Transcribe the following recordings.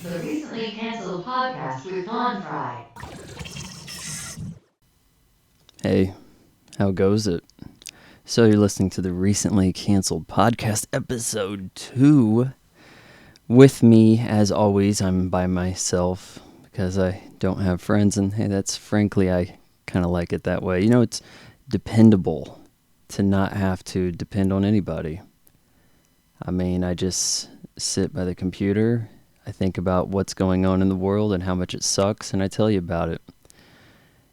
to the recently canceled podcast with Don Fry. Hey, how goes it? So you're listening to the recently canceled podcast episode 2. With me, as always, I'm by myself because I don't have friends, and hey, that's frankly, I kind of like it that way. You know, it's dependable to not have to depend on anybody. I mean, I just sit by the computer, I think about what's going on in the world and how much it sucks, and I tell you about it.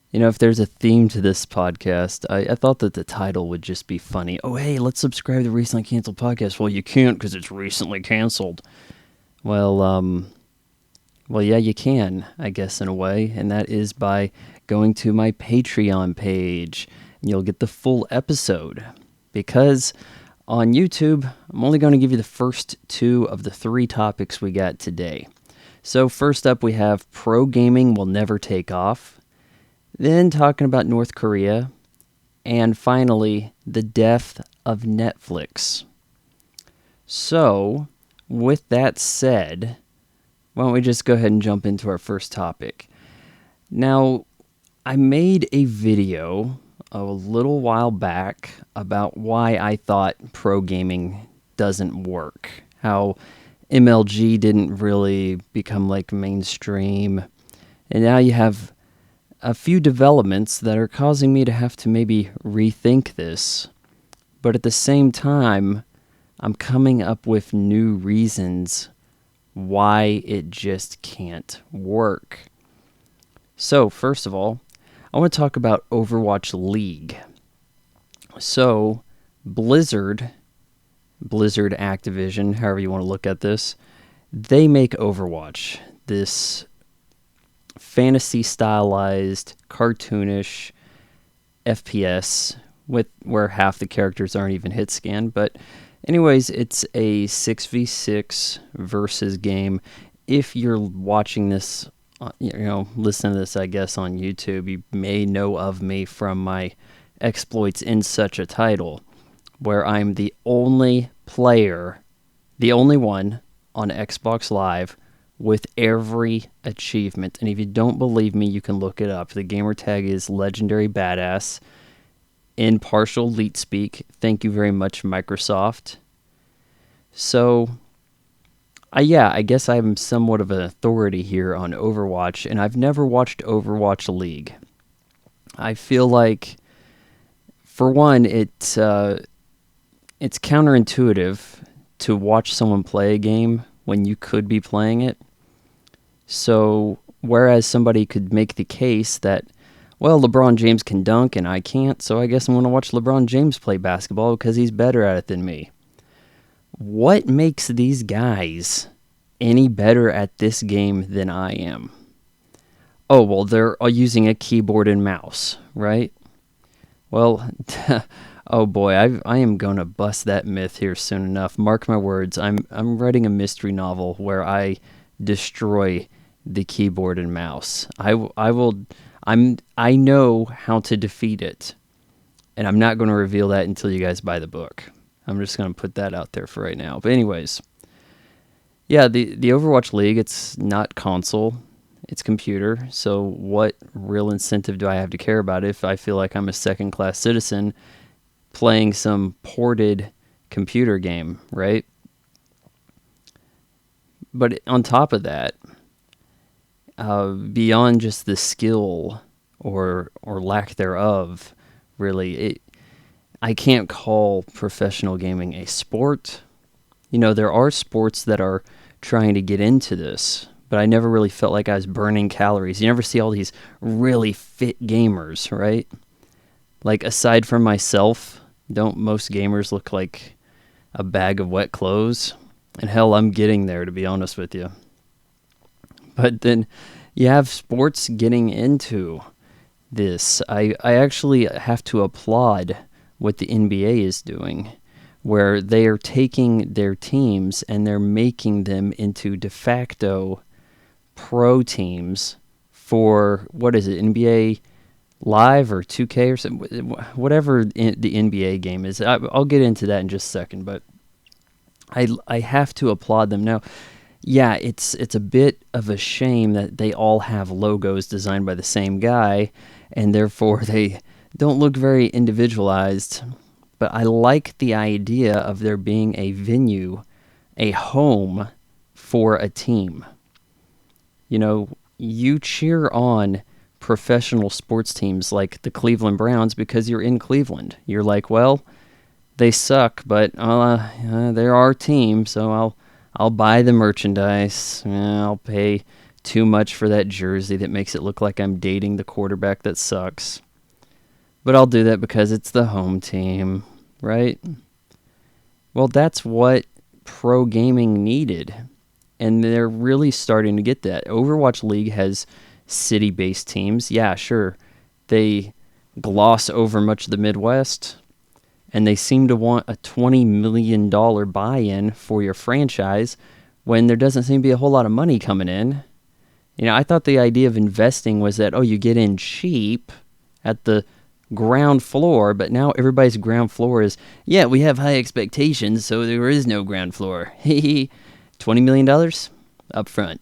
You know, if there's a theme to this podcast, I thought that the title would just be funny. Oh, hey, let's subscribe to the recently canceled podcast. Well, you can't because it's recently canceled. Well, yeah, you can, I guess, in a way, and that is by going to my Patreon page, and you'll get the full episode. Because on YouTube, I'm only going to give you the first 2 of the 3 topics we got today. So first up, we have pro gaming will never take off. Then talking about North Korea, and finally, the death of Netflix. So, with that said, why don't we just go ahead and jump into our first topic. Now, I made a video a little while back about why I thought pro gaming doesn't work. How MLG didn't really become like mainstream. And now you have a few developments that are causing me to have to maybe rethink this. But at the same time, I'm coming up with new reasons why it just can't work. So, first of all, I want to talk about Overwatch League. So, Blizzard Activision, however you want to look at this, they make Overwatch, this fantasy stylized, cartoonish FPS with where half the characters aren't even hit scan. But anyways, it's a 6v6 versus game. If you're watching this, listen to this, I guess, on YouTube, you may know of me from my exploits in such a title, where I'm the only player, the only one on Xbox Live with every achievement. And if you don't believe me, you can look it up. The gamer tag is Legendary Badass in partial elite speak. Thank you very much, Microsoft. So, I guess I'm somewhat of an authority here on Overwatch, and I've never watched Overwatch League. I feel like, for one, it's counterintuitive to watch someone play a game when you could be playing it. So, whereas somebody could make the case that, well, LeBron James can dunk and I can't, so I guess I'm going to watch LeBron James play basketball because he's better at it than me. What makes these guys any better at this game than I am? Oh, well, they're using a keyboard and mouse, right? Well, oh boy, I am going to bust that myth here soon enough. Mark my words, I'm writing a mystery novel where I destroy the keyboard and mouse. I know how to defeat it, and I'm not going to reveal that until you guys buy the book. I'm just going to put that out there for right now. But anyways, yeah, the Overwatch League, it's not console, it's computer. So what real incentive do I have to care about if I feel like I'm a second-class citizen playing some ported computer game, right? But on top of that, beyond just the skill or lack thereof, really, I can't call professional gaming a sport. You know, there are sports that are trying to get into this, but I never really felt like I was burning calories. You never see all these really fit gamers, right? Like, aside from myself, don't most gamers look like a bag of wet clothes? And hell, I'm getting there, to be honest with you. But then you have sports getting into this. I actually have to applaud what the NBA is doing, where they are taking their teams and they're making them into de facto pro teams for, what is it, NBA Live or 2K or something, whatever the NBA game is. I'll get into that in just a second, but I have to applaud them. Now, yeah, it's a bit of a shame that they all have logos designed by the same guy, and therefore they don't look very individualized. But I like the idea of there being a venue, a home for a team. You know, you cheer on professional sports teams like the Cleveland Browns because you're in Cleveland. You're like, well, they suck, but they're our team, so I'll buy the merchandise. I'll pay too much for that jersey that makes it look like I'm dating the quarterback that sucks. But I'll do that because it's the home team, right? Well, that's what pro gaming needed. And they're really starting to get that. Overwatch League has city-based teams. Yeah, sure. They gloss over much of the Midwest, and they seem to want a $20 million buy-in for your franchise when there doesn't seem to be a whole lot of money coming in. You know, I thought the idea of investing was that, you get in cheap at the ground floor, but now everybody's ground floor is, yeah, we have high expectations, so there is no ground floor. $20 million up front.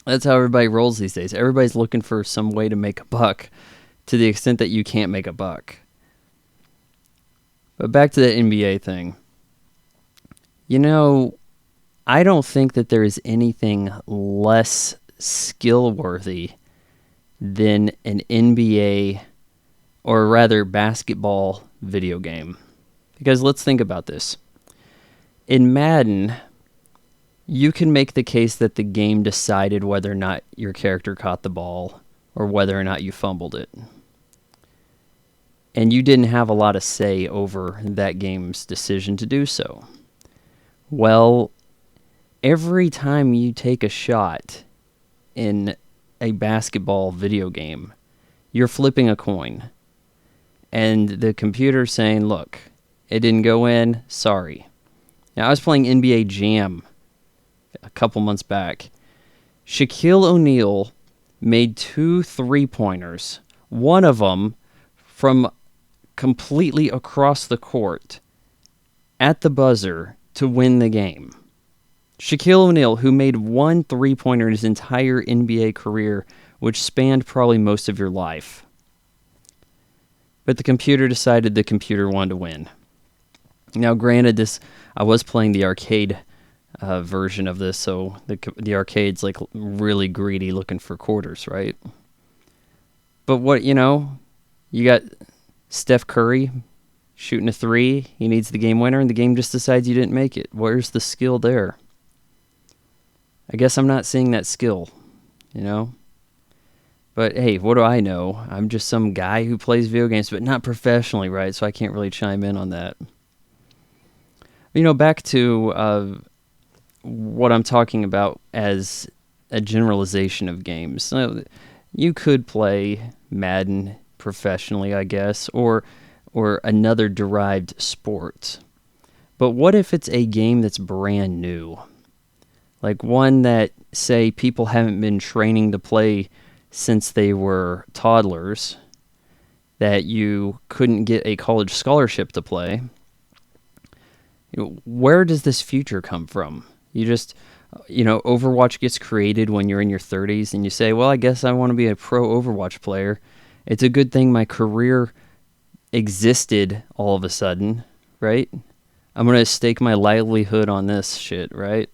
That's how everybody rolls these days. Everybody's looking for some way to make a buck to the extent that you can't make a buck. But back to the NBA thing. You know, I don't think that there is anything less skill-worthy than an NBA, or rather basketball, video game. Because let's think about this. In Madden, you can make the case that the game decided whether or not your character caught the ball or whether or not you fumbled it. And you didn't have a lot of say over that game's decision to do so. Well, every time you take a shot in a basketball video game, you're flipping a coin. And the computer's saying, look, it didn't go in, sorry. Now, I was playing NBA Jam a couple months back. Shaquille O'Neal made 2 3-pointers, one of them from completely across the court at the buzzer to win the game. Shaquille O'Neal, who made 1 3-pointer in his entire NBA career, which spanned probably most of your life. But the computer decided the computer wanted to win. Now, granted, I was playing the arcade version of this, so the arcade's like really greedy looking for quarters, right? But what, you got Steph Curry shooting a 3, he needs the game winner, and the game just decides you didn't make it. Where's the skill there? I guess I'm not seeing that skill, But hey, what do I know? I'm just some guy who plays video games, but not professionally, right? So I can't really chime in on that. Back to what I'm talking about as a generalization of games. You could play Madden professionally, I guess, or another derived sport. But what if it's a game that's brand new? Like one that, say, people haven't been training to play since they were toddlers, that you couldn't get a college scholarship to play. Where does this future come from? You just, Overwatch gets created when you're in your 30s, and you say, well, I guess I want to be a pro Overwatch player. It's a good thing my career existed all of a sudden, right? I'm going to stake my livelihood on this shit, right?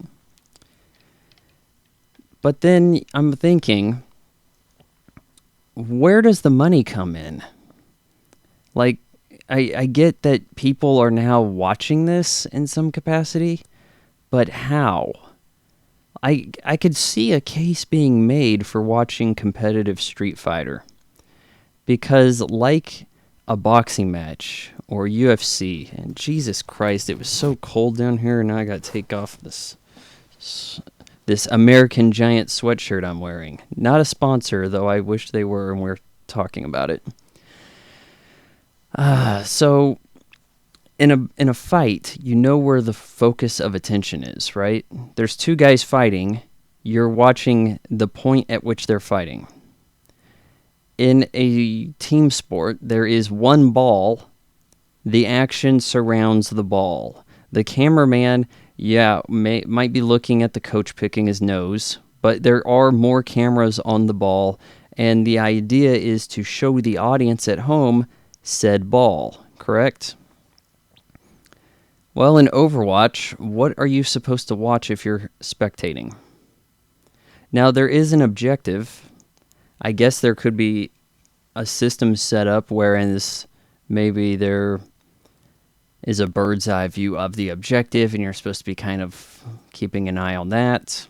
But then I'm thinking, where does the money come in? Like, I get that people are now watching this in some capacity, but how? I could see a case being made for watching competitive Street Fighter. Because like a boxing match or UFC, and Jesus Christ, it was so cold down here, and now I got to take off this American Giant sweatshirt I'm wearing. Not a sponsor, though I wish they were, and we're talking about it. So in a fight, where the focus of attention is, right? There's 2 guys fighting. You're watching the point at which they're fighting. In a team sport, there is one ball. The action surrounds the ball. The cameraman might be looking at the coach picking his nose, but there are more cameras on the ball, and the idea is to show the audience at home said ball, correct? Well, in Overwatch, what are you supposed to watch if you're spectating? Now, there is an objective. I guess there could be a system set up wherein maybe there is a bird's eye view of the objective, and you're supposed to be kind of keeping an eye on that.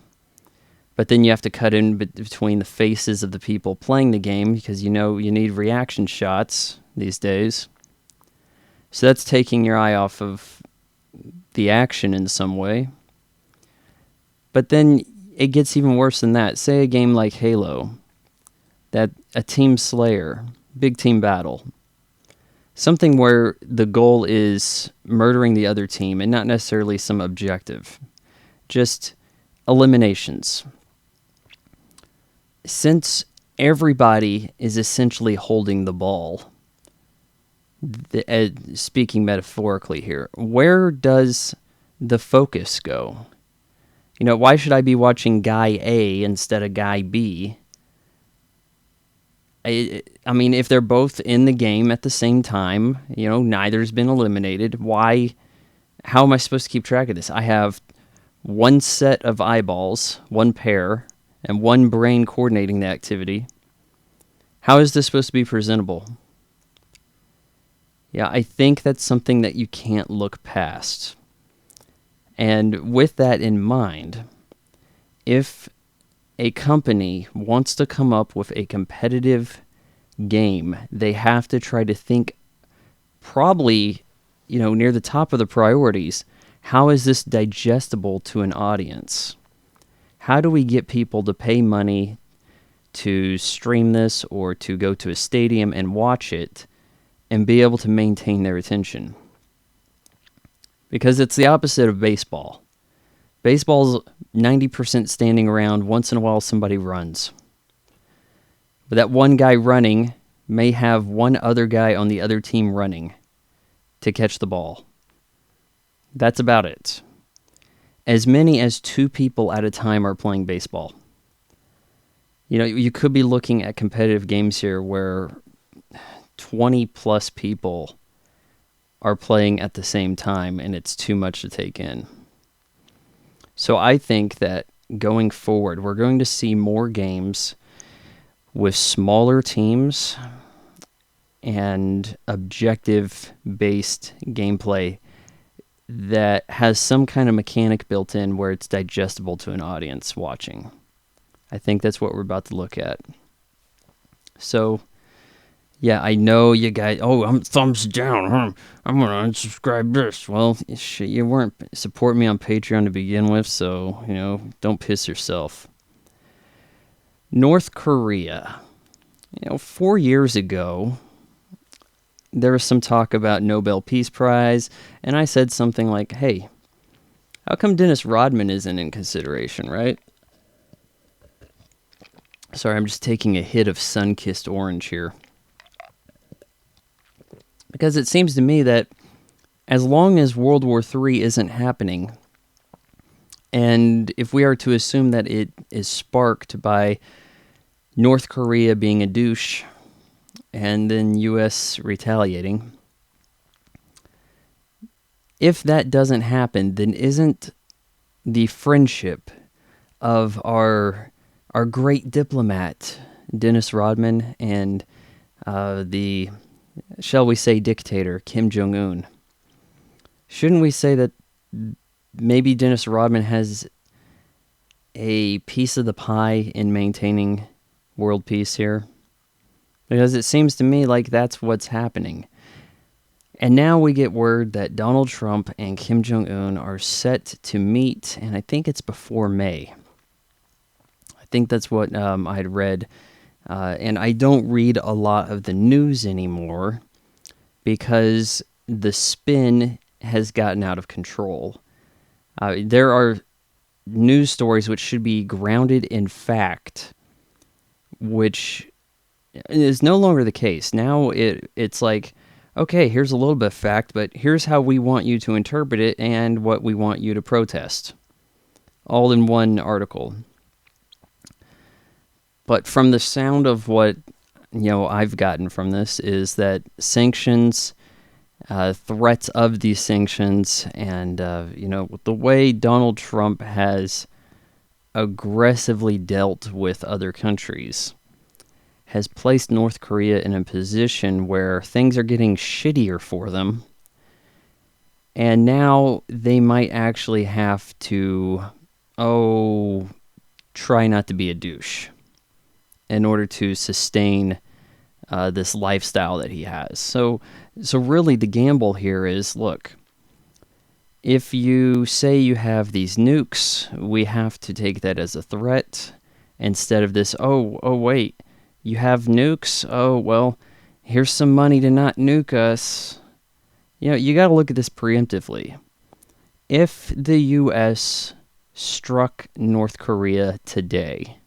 But then you have to cut in between the faces of the people playing the game because you need reaction shots these days. So that's taking your eye off of the action in some way. But then it gets even worse than that. Say a game like Halo, that a team slayer, big team battle, something where the goal is murdering the other team and not necessarily some objective, just eliminations. Since everybody is essentially holding the ball, speaking metaphorically here, where does the focus go? Why should I be watching guy A instead of guy B? I mean, if they're both in the game at the same time, neither's been eliminated, how am I supposed to keep track of this? I have one set of eyeballs, one pair, and one brain coordinating the activity. How is this supposed to be presentable? Yeah, I think that's something that you can't look past. And with that in mind, if a company wants to come up with a competitive game, they have to try to think probably, near the top of the priorities, how is this digestible to an audience? How do we get people to pay money to stream this or to go to a stadium and watch it and be able to maintain their attention? Because it's the opposite of baseball. Baseball's 90% standing around. Once in a while, somebody runs. But that one guy running may have one other guy on the other team running to catch the ball. That's about it. As many as 2 people at a time are playing baseball. You could be looking at competitive games here where 20 plus people are playing at the same time, and it's too much to take in. So I think that going forward, we're going to see more games with smaller teams and objective-based gameplay that has some kind of mechanic built in where it's digestible to an audience watching. I think that's what we're about to look at. So, yeah, I know you guys, I'm thumbs down. I'm going to unsubscribe this. Well, shit, you weren't supporting me on Patreon to begin with, so, don't piss yourself. North Korea. 4 years ago, there was some talk about Nobel Peace Prize, and I said something like, hey, how come Dennis Rodman isn't in consideration, right? Sorry, I'm just taking a hit of sun-kissed orange here. Because it seems to me that as long as World War III isn't happening, and if we are to assume that it is sparked by North Korea being a douche and then U.S. retaliating, if that doesn't happen, then isn't the friendship of our great diplomat, Dennis Rodman, and the, shall we say, dictator, Kim Jong-un, shouldn't we say that maybe Dennis Rodman has a piece of the pie in maintaining world peace here? Because it seems to me like that's what's happening. And now we get word that Donald Trump and Kim Jong-un are set to meet, and I think it's before May. I think that's what I had read. And I don't read a lot of the news anymore because the spin has gotten out of control. There are news stories which should be grounded in fact, which is no longer the case. Now it's like, okay, here's a little bit of fact, but here's how we want you to interpret it and what we want you to protest. All in one article. But from the sound of what I've gotten from this is that sanctions, threats of these sanctions, and the way Donald Trump has aggressively dealt with other countries has placed North Korea in a position where things are getting shittier for them. And now they might actually have to, try not to be a douche in order to sustain this lifestyle that he has. So really the gamble here is, look, if you say you have these nukes, we have to take that as a threat instead of this, wait, you have nukes? Oh, well, here's some money to not nuke us. You got to look at this preemptively. If the U.S. struck North Korea today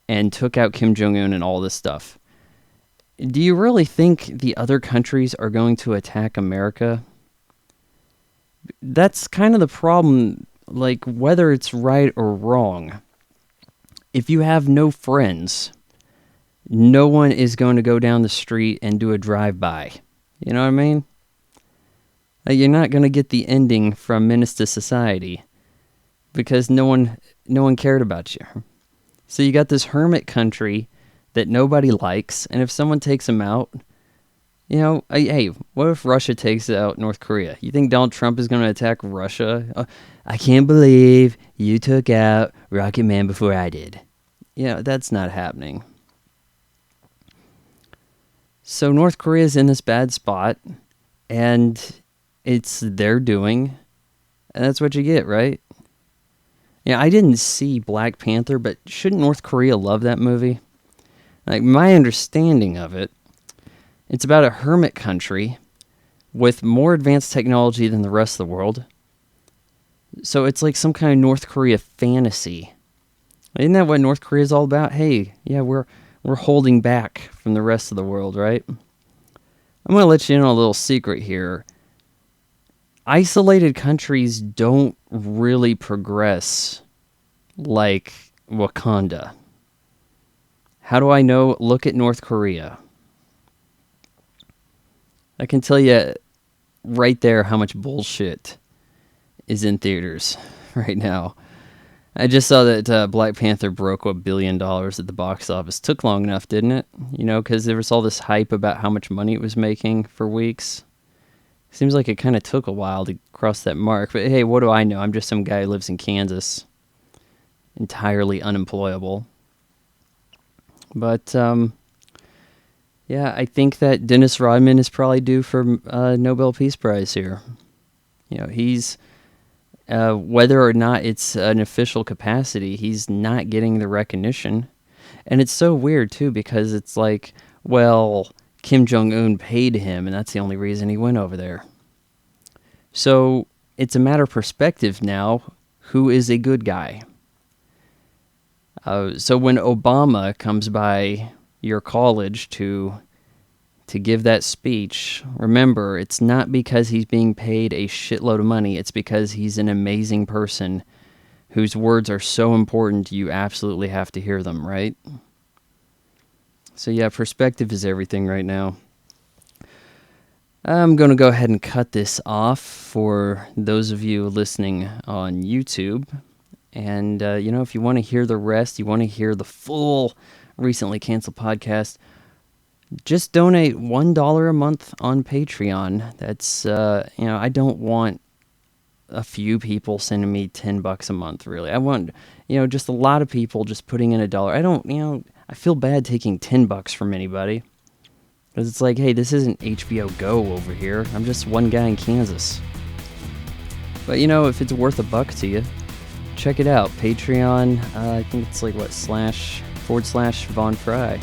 and took out Kim Jong-un and all this stuff, do you really think the other countries are going to attack America? That's kind of the problem, like whether it's right or wrong. If you have no friends, no one is going to go down the street and do a drive-by. You know what I mean? Like, you're not going to get the ending from Menace to Society because no one cared about you. So you got this hermit country that nobody likes, and if someone takes them out, hey, what if Russia takes out North Korea? You think Donald Trump is going to attack Russia? I can't believe you took out Rocket Man before I did. That's not happening. So North Korea is in this bad spot, and it's their doing, and that's what you get, right? I didn't see Black Panther, but shouldn't North Korea love that movie? Like, my understanding of it, it's about a hermit country with more advanced technology than the rest of the world. So it's like some kind of North Korea fantasy. Isn't that what North Korea is all about? Hey, yeah, we're holding back from the rest of the world, right? I'm going to let you in on a little secret here. Isolated countries don't really progress like Wakanda. How do I know? Look at North Korea. I can tell you right there how much bullshit is in theaters right now. I just saw that Black Panther broke $1 billion at the box office. Took long enough, didn't it? Because there was all this hype about how much money it was making for weeks. Seems like it kind of took a while to cross that mark. But hey, what do I know? I'm just some guy who lives in Kansas. Entirely unemployable. But, I think that Dennis Rodman is probably due for a Nobel Peace Prize here. He's, whether or not it's an official capacity, he's not getting the recognition. And it's so weird, too, because it's like, well, Kim Jong-un paid him, and that's the only reason he went over there. So it's a matter of perspective now. Who is a good guy? So when Obama comes by your college to give that speech, remember, it's not because he's being paid a shitload of money. It's because he's an amazing person whose words are so important you absolutely have to hear them, right? So yeah, perspective is everything right now. I'm going to go ahead and cut this off for those of you listening on YouTube. And, if you want to hear the rest, you want to hear the full recently canceled podcast, just donate $1 a month on Patreon. That's, I don't want a few people sending me $10 a month, really. I want, just a lot of people just putting in $1. I feel bad taking $10 from anybody. Because it's like, hey, this isn't HBO Go over here. I'm just one guy in Kansas. But, if it's worth $1 to you, check it out. Patreon, I think it's like, // Vaughn Fry.